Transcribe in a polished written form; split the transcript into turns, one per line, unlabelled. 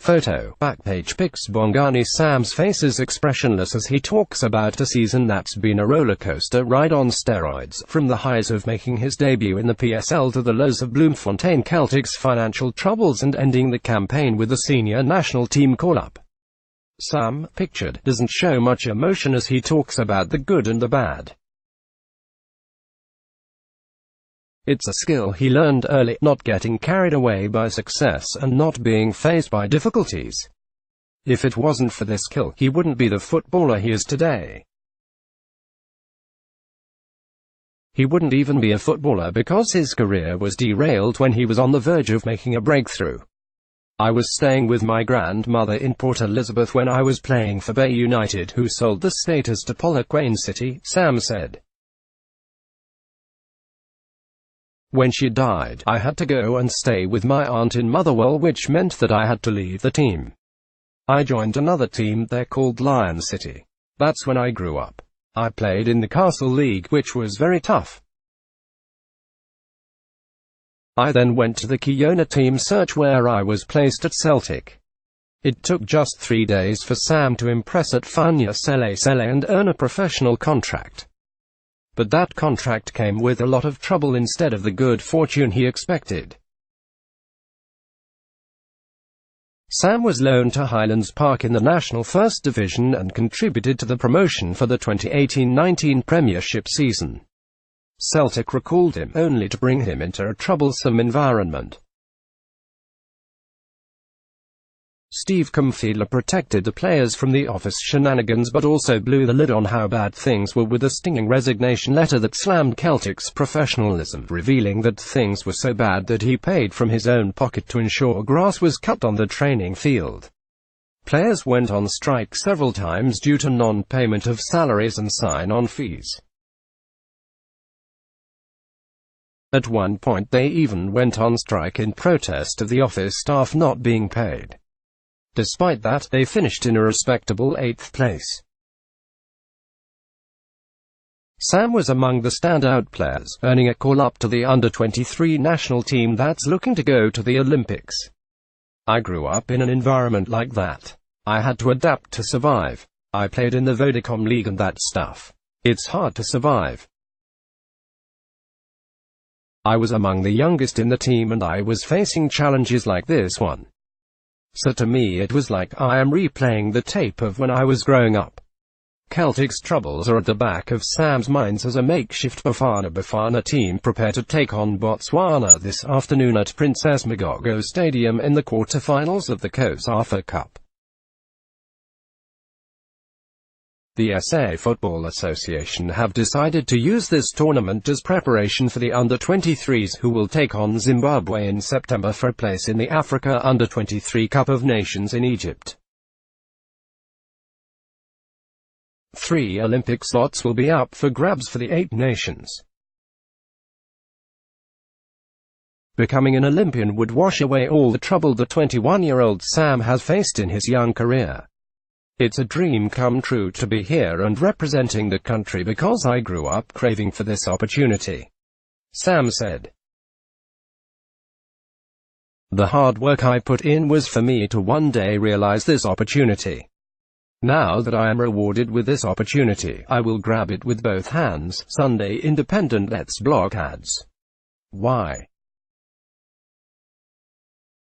Photo. Backpage pics. Bongani Sam's face is expressionless as he talks about a season that's been a rollercoaster ride on steroids, from the highs of making his debut in the PSL to the lows of Bloemfontein Celtic's financial troubles and ending the campaign with a senior national team call-up. Sam, pictured, doesn't show much emotion as he talks about the good and the bad. It's a skill he learned early, not getting carried away by success and not being fazed by difficulties. If it wasn't for this skill, he wouldn't be the footballer he is today. He wouldn't even be a footballer because his career was derailed when he was on the verge of making a breakthrough. I was staying with my grandmother in Port Elizabeth when I was playing for Bay United, who sold the status to Polokwane City, Sam said. When she died, I had to go and stay with my aunt in Motherwell, which meant that I had to leave the team. I joined another team there called Lion City. That's when I grew up. I played in the Castle League, which was very tough. I then went to the Kiona team search where I was placed at Celtic. It took just 3 days for Sam to impress at Fania Sele and earn a professional contract. But that contract came with a lot of trouble instead of the good fortune he expected. Sam was loaned to Highlands Park in the National First Division and contributed to the promotion for the 2018-19 Premiership season. Celtic recalled him, only to bring him into a troublesome environment. Steve Kumfila protected the players from the office shenanigans but also blew the lid on how bad things were with a stinging resignation letter that slammed Celtic's professionalism, revealing that things were so bad that he paid from his own pocket to ensure grass was cut on the training field. Players went on strike several times due to non-payment of salaries and sign-on fees. At one point they even went on strike in protest of the office staff not being paid. Despite that, they finished in a respectable 8th place. Sam was among the standout players, earning a call-up to the under-23 national team that's looking to go to the Olympics. I grew up in an environment like that. I had to adapt to survive. I played in the Vodacom League and that stuff. It's hard to survive. I was among the youngest in the team and I was facing challenges like this one. So to me it was like I am replaying the tape of when I was growing up. Celtic's troubles are at the back of Sam's mind as a makeshift Bafana team prepare to take on Botswana this afternoon at Princess Mogogo Stadium in the quarter-finals of the COSAFA Cup. The SA Football Association have decided to use this tournament as preparation for the under-23s who will take on Zimbabwe in September for a place in the Africa Under-23 Cup of Nations in Egypt. 3 Olympic slots will be up for grabs for the 8 nations. Becoming an Olympian would wash away all the trouble the 21-year-old Sam has faced in his young career. It's a dream come true to be here and representing the country because I grew up craving for this opportunity, Sam said. The hard work I put in was for me to one day realize this opportunity. Now that I am rewarded with this opportunity, I will grab it with both hands. Sunday Independent. Let's block ads. Why?